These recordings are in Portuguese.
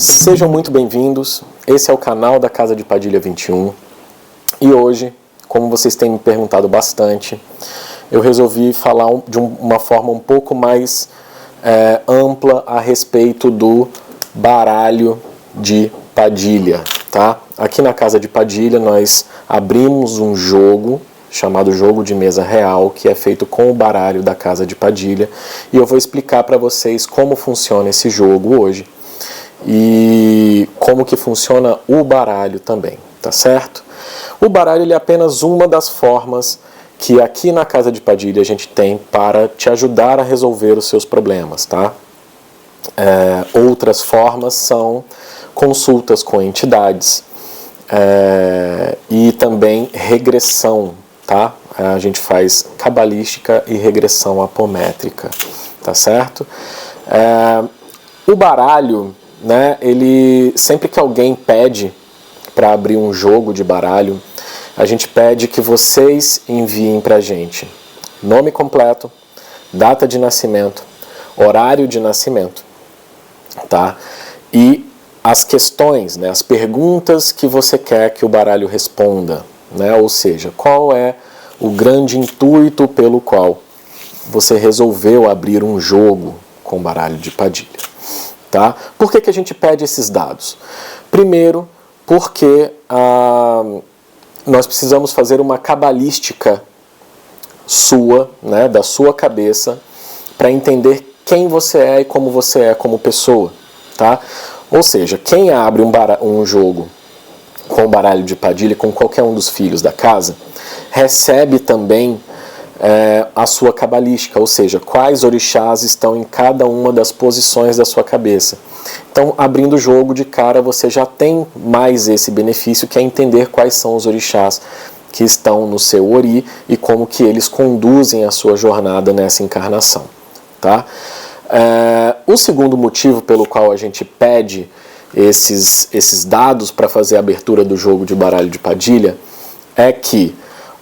Sejam muito bem-vindos, esse é o canal da Casa de Padilha 21 e hoje, como vocês têm me perguntado bastante, eu resolvi falar de uma forma um pouco mais ampla a respeito do baralho de Padilha, tá? Aqui na Casa de Padilha nós abrimos um jogo chamado Jogo de Mesa Real, que é feito com o baralho da Casa de Padilha, e eu vou explicar para vocês como funciona esse jogo hoje e como que funciona o baralho também, tá certo? O baralho ele é apenas uma das formas que aqui na Casa de Padilha a gente tem para te ajudar a resolver os seus problemas, tá? Outras formas são consultas com entidades e também regressão, tá? A gente faz cabalística e regressão apométrica, tá certo? O baralho, né, ele, sempre que alguém pede para abrir um jogo de baralho, a gente pede que vocês enviem para a gente nome completo, data de nascimento, horário de nascimento, tá? E as questões, né, as perguntas que você quer que o baralho responda, né? Ou seja, qual é o grande intuito pelo qual você resolveu abrir um jogo com baralho de Padilha. Tá? Por que a gente pede esses dados? Primeiro, porque nós precisamos fazer uma cabalística sua, né, da sua cabeça, para entender quem você é e como você é como pessoa. Tá? Ou seja, quem abre um jogo com baralho de Padilha, com qualquer um dos filhos da casa, recebe também a sua cabalística, ou seja, quais orixás estão em cada uma das posições da sua cabeça. Então, abrindo o jogo de cara, você já tem mais esse benefício, que é entender quais são os orixás que estão no seu ori e como que eles conduzem a sua jornada nessa encarnação. Tá? O segundo motivo pelo qual a gente pede esses dados para fazer a abertura do jogo de baralho de Padilha é que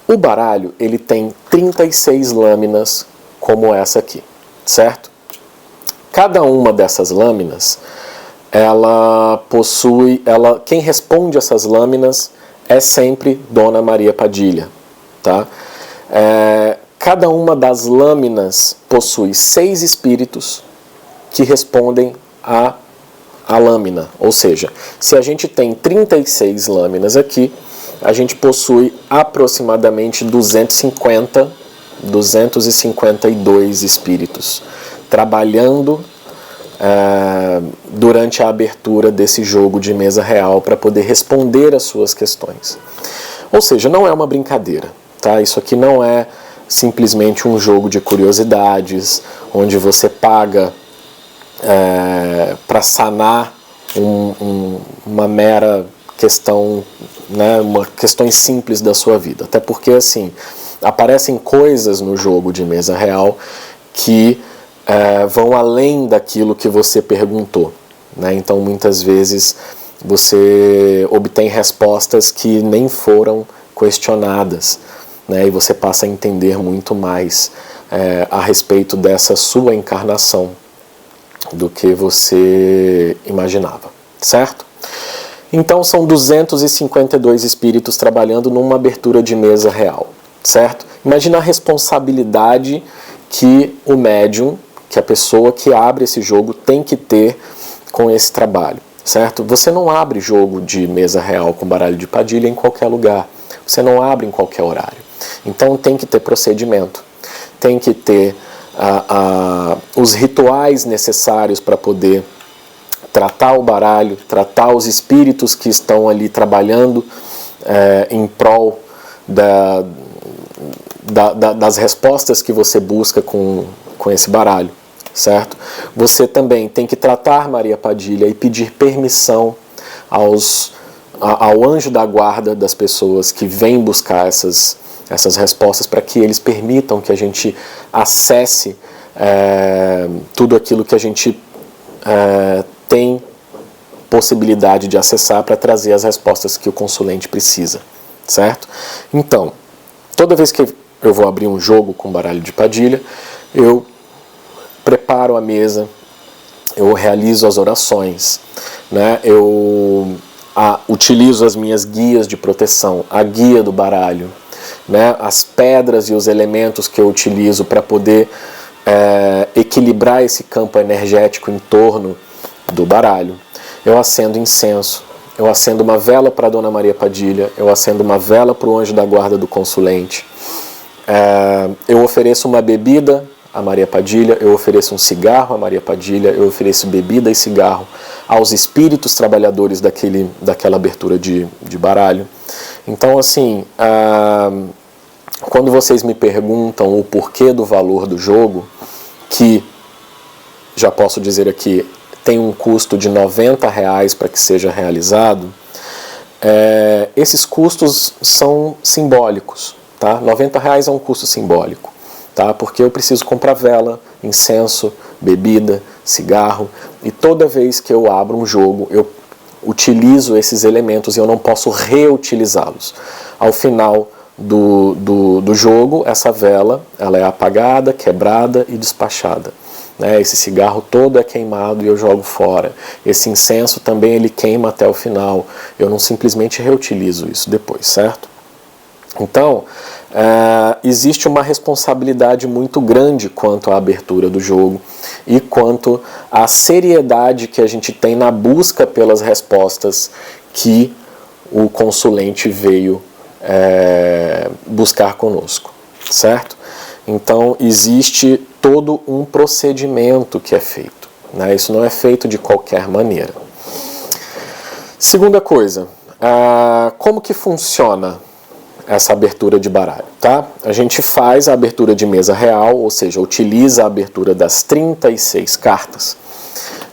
o baralho ele tem 36 lâminas como essa aqui, certo? Cada uma dessas lâminas, quem responde essas lâminas é sempre Dona Maria Padilha, tá? Cada uma das lâminas possui 6 espíritos que respondem à lâmina, ou seja, se a gente tem 36 lâminas aqui, a gente possui aproximadamente 252 espíritos trabalhando durante a abertura desse jogo de mesa real para poder responder às suas questões. Ou seja, não é uma brincadeira, tá? Isso aqui não é simplesmente um jogo de curiosidades, onde você paga para sanar uma mera questão, né, questões simples da sua vida. Até porque, assim, aparecem coisas no jogo de mesa real que vão além daquilo que você perguntou, né? Então, muitas vezes, você obtém respostas que nem foram questionadas, né? E você passa a entender muito mais a respeito dessa sua encarnação do que você imaginava, certo? Então são 252 espíritos trabalhando numa abertura de mesa real, certo? Imagina a responsabilidade que o médium, que a pessoa que abre esse jogo tem que ter com esse trabalho, certo? Você não abre jogo de mesa real com baralho de Padilha em qualquer lugar, você não abre em qualquer horário. Então tem que ter procedimento, tem que ter os rituais necessários para poder tratar o baralho, tratar os espíritos que estão ali trabalhando em prol das respostas que você busca com esse baralho, certo? Você também tem que tratar Maria Padilha e pedir permissão ao anjo da guarda das pessoas que vêm buscar essas respostas, para que eles permitam que a gente acesse tudo aquilo que a gente tem possibilidade de acessar para trazer as respostas que o consulente precisa, certo? Então, toda vez que eu vou abrir um jogo com baralho de Padilha, eu preparo a mesa, eu realizo as orações, né? Eu utilizo as minhas guias de proteção, a guia do baralho, né? As pedras e os elementos que eu utilizo para poder equilibrar esse campo energético em torno do baralho. Eu acendo incenso, eu acendo uma vela para a Dona Maria Padilha, eu acendo uma vela para o anjo da guarda do consulente, eu ofereço uma bebida a Maria Padilha, eu ofereço um cigarro a Maria Padilha, eu ofereço bebida e cigarro aos espíritos trabalhadores daquela abertura de baralho. Então, assim, quando vocês me perguntam o porquê do valor do jogo, que, já posso dizer aqui, tem um custo de R$90 para que seja realizado, esses custos são simbólicos, tá? R$90 é um custo simbólico, tá? Porque eu preciso comprar vela, incenso, bebida, cigarro, e toda vez que eu abro um jogo, eu utilizo esses elementos e eu não posso reutilizá-los. Ao final do jogo, essa vela ela é apagada, quebrada e despachada. Esse cigarro todo é queimado e eu jogo fora. Esse incenso também ele queima até o final. Eu não simplesmente reutilizo isso depois, certo? Então, existe uma responsabilidade muito grande quanto à abertura do jogo e quanto à seriedade que a gente tem na busca pelas respostas que o consulente veio buscar conosco, certo? Então, existe todo um procedimento que é feito, né? Isso não é feito de qualquer maneira. Segunda coisa, como que funciona essa abertura de baralho, tá? A gente faz a abertura de mesa real, ou seja, utiliza a abertura das 36 cartas,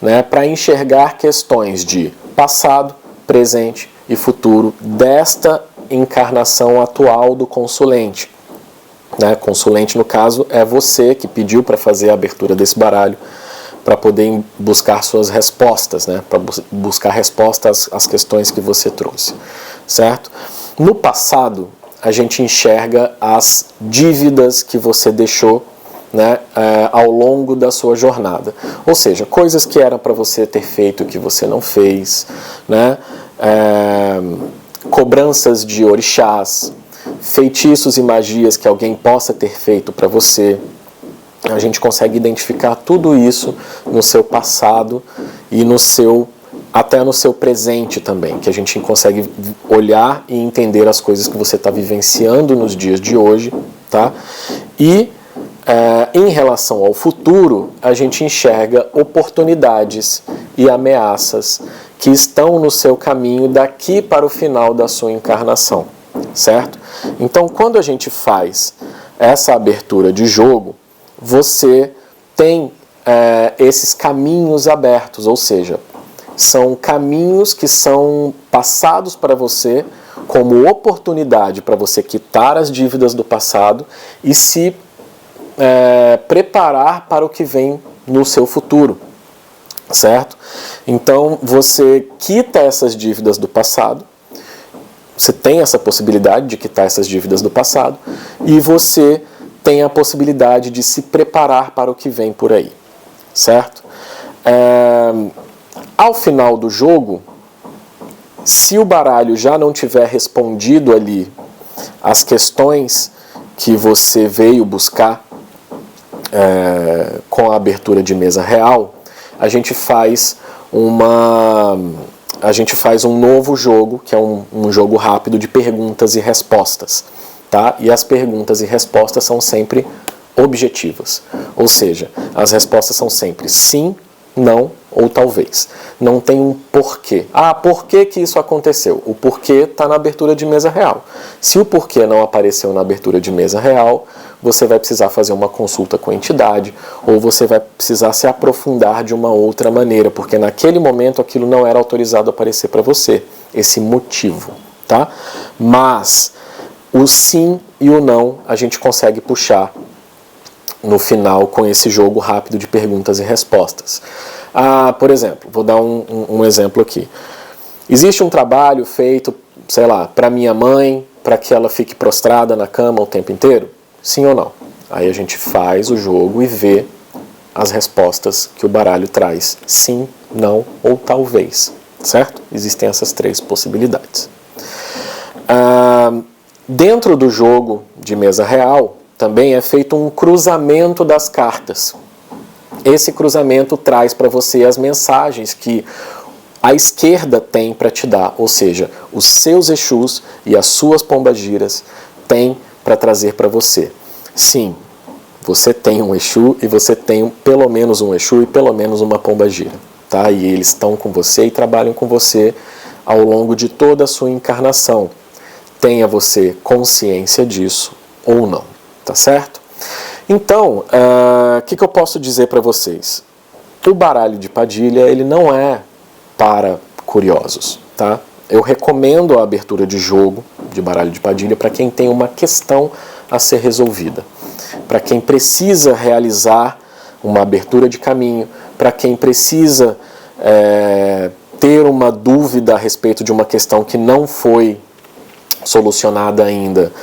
né, para enxergar questões de passado, presente e futuro desta encarnação atual do consulente. Consulente, no caso, é você que pediu para fazer a abertura desse baralho para poder buscar suas respostas, né? Para buscar respostas às questões que você trouxe, certo? No passado, a gente enxerga as dívidas que você deixou, né, ao longo da sua jornada. Ou seja, coisas que eram para você ter feito que você não fez, né? Cobranças de orixás, feitiços e magias que alguém possa ter feito para você. A gente consegue identificar tudo isso no seu passado e até no seu presente também, que a gente consegue olhar e entender as coisas que você está vivenciando nos dias de hoje, tá? E em relação ao futuro, a gente enxerga oportunidades e ameaças que estão no seu caminho daqui para o final da sua encarnação, certo? Então, quando a gente faz essa abertura de jogo, você tem esses caminhos abertos, ou seja, são caminhos que são passados para você como oportunidade para você quitar as dívidas do passado e se preparar para o que vem no seu futuro, certo? Então, você quita essas dívidas do passado, você tem essa possibilidade de quitar essas dívidas do passado e você tem a possibilidade de se preparar para o que vem por aí, certo? Ao final do jogo, se o baralho já não tiver respondido ali as questões que você veio buscar com a abertura de mesa real, a gente faz um novo jogo, que é um jogo rápido de perguntas e respostas, tá? E as perguntas e respostas são sempre objetivas, ou seja, as respostas são sempre sim, não ou talvez. Não tem um porquê. Por que isso aconteceu? O porquê está na abertura de mesa real. Se o porquê não apareceu na abertura de mesa real, você vai precisar fazer uma consulta com a entidade ou você vai precisar se aprofundar de uma outra maneira, porque naquele momento aquilo não era autorizado a aparecer para você, esse motivo, tá? Mas o sim e o não a gente consegue puxar no final com esse jogo rápido de perguntas e respostas. Por exemplo, vou dar um exemplo aqui. Existe um trabalho feito, sei lá, para minha mãe, para que ela fique prostrada na cama o tempo inteiro? Sim ou não? Aí a gente faz o jogo e vê as respostas que o baralho traz. Sim, não ou talvez. certo? Existem essas 3 possibilidades. Dentro do jogo de mesa real, também é feito um cruzamento das cartas. Esse cruzamento traz para você as mensagens que a esquerda tem para te dar, ou seja, os seus Exus e as suas pombagiras têm para trazer para você. Sim, você tem um Exu e você tem pelo menos um Exu e pelo menos uma pombagira, tá? E eles estão com você e trabalham com você ao longo de toda a sua encarnação. Tenha você consciência disso ou não, tá certo? Então, o que eu posso dizer para vocês? O baralho de Padilha, ele não é para curiosos, tá? Eu recomendo a abertura de jogo de baralho de Padilha para quem tem uma questão a ser resolvida, para quem precisa realizar uma abertura de caminho, para quem precisa ter uma dúvida a respeito de uma questão que não foi solucionada ainda,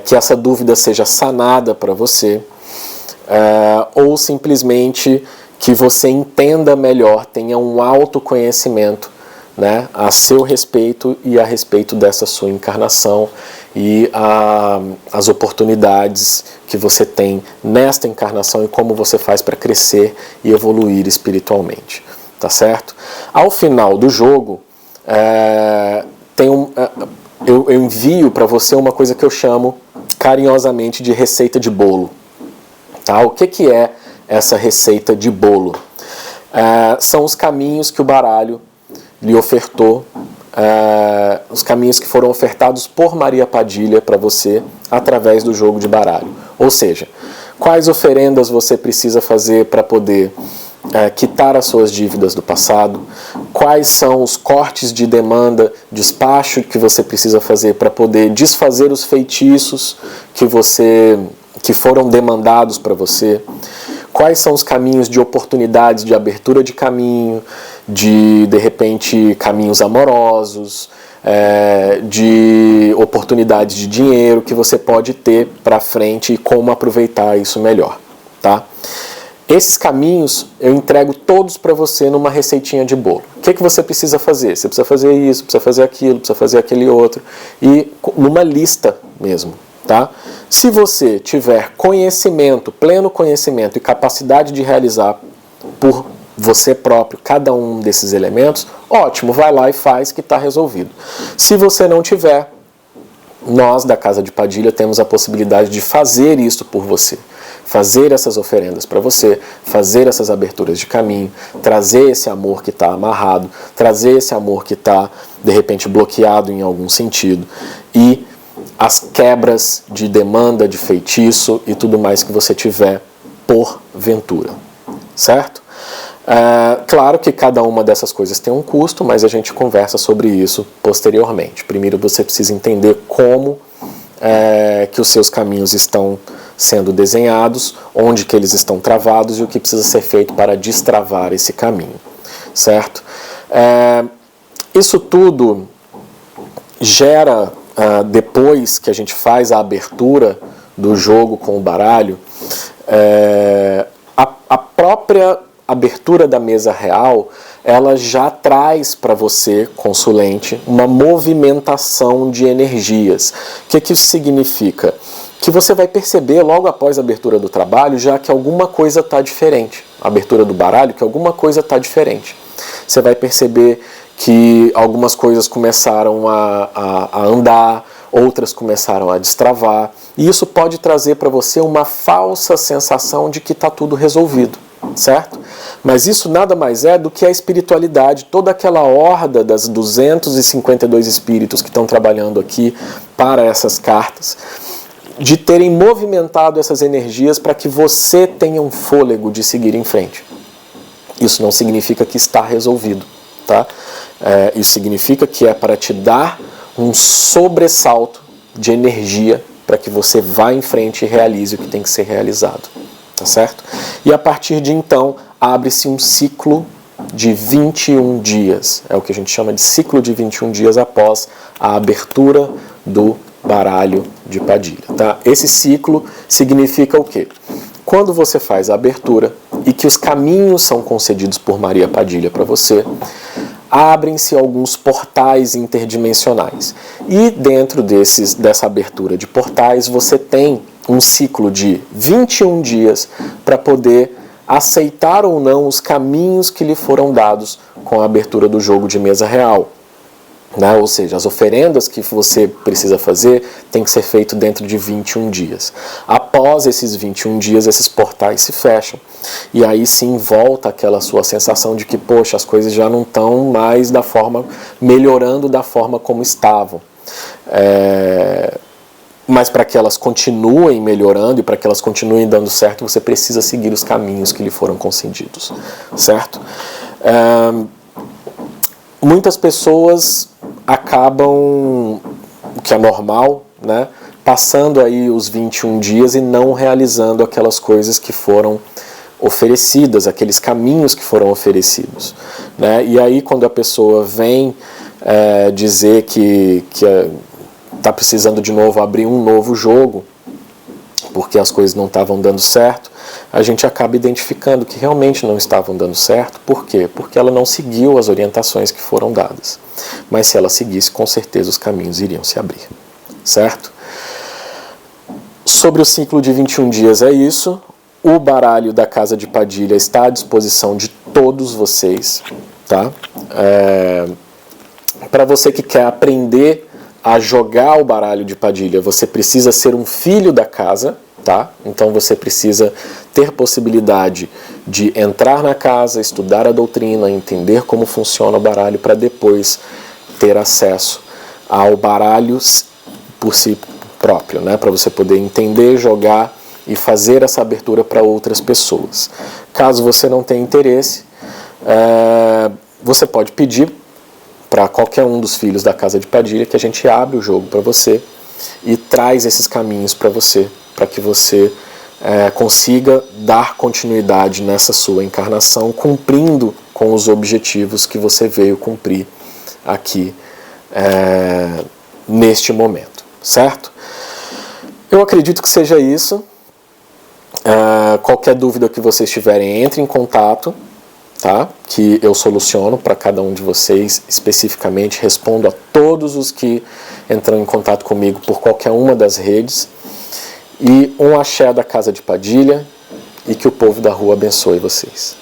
que essa dúvida seja sanada para você, ou simplesmente que você entenda melhor, tenha um autoconhecimento, né, a seu respeito e a respeito dessa sua encarnação e as oportunidades que você tem nesta encarnação e como você faz para crescer e evoluir espiritualmente, tá certo? Ao final do jogo, eu envio para você uma coisa que eu chamo carinhosamente de receita de bolo. Tá? O que é essa receita de bolo? São os caminhos que o baralho lhe ofertou, os caminhos que foram ofertados por Maria Padilha para você através do jogo de baralho. Ou seja, quais oferendas você precisa fazer para poder quitar as suas dívidas do passado, quais são os cortes de demanda, despacho que você precisa fazer para poder desfazer os feitiços que foram demandados para você, quais são os caminhos de oportunidades, de abertura de caminho, de repente, caminhos amorosos, de oportunidades de dinheiro que você pode ter para frente e como aproveitar isso melhor, tá? Esses caminhos eu entrego todos para você numa receitinha de bolo. O que você precisa fazer? Você precisa fazer isso, precisa fazer aquilo, precisa fazer aquele outro. E numa lista mesmo, tá? Se você tiver conhecimento, pleno conhecimento e capacidade de realizar por você próprio cada um desses elementos, ótimo, vai lá e faz que está resolvido. Se você não tiver, nós da Casa de Padilha temos a possibilidade de fazer isso por você. Fazer essas oferendas para você, fazer essas aberturas de caminho, trazer esse amor que está amarrado, trazer esse amor que está, de repente, bloqueado em algum sentido, e as quebras de demanda, de feitiço e tudo mais que você tiver por ventura, certo? Claro que cada uma dessas coisas tem um custo, mas a gente conversa sobre isso posteriormente. Primeiro você precisa entender como que os seus caminhos estão sendo desenhados, onde que eles estão travados e o que precisa ser feito para destravar esse caminho, certo? Isso tudo gera, depois que a gente faz a abertura do jogo com o baralho, a própria abertura da mesa real, ela já traz para você, consulente, uma movimentação de energias. O que isso significa? Que você vai perceber logo após a abertura do trabalho já que alguma coisa está diferente. A abertura do baralho, que alguma coisa está diferente. Você vai perceber que algumas coisas começaram a andar, outras começaram a destravar. E isso pode trazer para você uma falsa sensação de que está tudo resolvido, certo? Mas isso nada mais é do que a espiritualidade, toda aquela horda das 252 espíritos que estão trabalhando aqui para essas cartas, de terem movimentado essas energias para que você tenha um fôlego de seguir em frente. Isso não significa que está resolvido, tá? Isso significa que é para te dar um sobressalto de energia para que você vá em frente e realize o que tem que ser realizado, tá certo? E a partir de então, abre-se um ciclo de 21 dias. É o que a gente chama de ciclo de 21 dias após a abertura do baralho de Padilha, tá? Esse ciclo significa o quê? Quando você faz a abertura e que os caminhos são concedidos por Maria Padilha para você, abrem-se alguns portais interdimensionais. E dentro dessa abertura de portais, você tem um ciclo de 21 dias para poder aceitar ou não os caminhos que lhe foram dados com a abertura do jogo de mesa real. Né? Ou seja, as oferendas que você precisa fazer tem que ser feito dentro de 21 dias. Após esses 21 dias, esses portais se fecham. E aí sim volta aquela sua sensação de que, poxa, as coisas já não estão mais melhorando da forma como estavam. Mas para que elas continuem melhorando e para que elas continuem dando certo, você precisa seguir os caminhos que lhe foram concedidos, certo? Muitas pessoas acabam, o que é normal, né, passando aí os 21 dias e não realizando aquelas coisas que foram oferecidas, aqueles caminhos que foram oferecidos, né? E aí quando a pessoa vem dizer que está precisando de novo abrir um novo jogo, porque as coisas não estavam dando certo, a gente acaba identificando que realmente não estavam dando certo. Por quê? Porque ela não seguiu as orientações que foram dadas. Mas se ela seguisse, com certeza os caminhos iriam se abrir, certo? Sobre o ciclo de 21 dias é isso. O baralho da Casa de Padilha está à disposição de todos vocês, tá? Para você que quer aprender a jogar o baralho de Padilha, você precisa ser um filho da casa, tá? Então você precisa ter possibilidade de entrar na casa, estudar a doutrina, entender como funciona o baralho, para depois ter acesso ao baralho por si próprio, né? Para você poder entender, jogar e fazer essa abertura para outras pessoas. Caso você não tenha interesse, você pode pedir para qualquer um dos filhos da Casa de Padilha que a gente abre o jogo para você e traz esses caminhos para você, para que você consiga dar continuidade nessa sua encarnação, cumprindo com os objetivos que você veio cumprir aqui neste momento, certo? Eu acredito que seja isso. Qualquer dúvida que vocês tiverem, entre em contato, tá? Que eu soluciono para cada um de vocês especificamente, respondo a todos os que entram em contato comigo por qualquer uma das redes. E um axé da Casa de Padilha, e que o povo da rua abençoe vocês.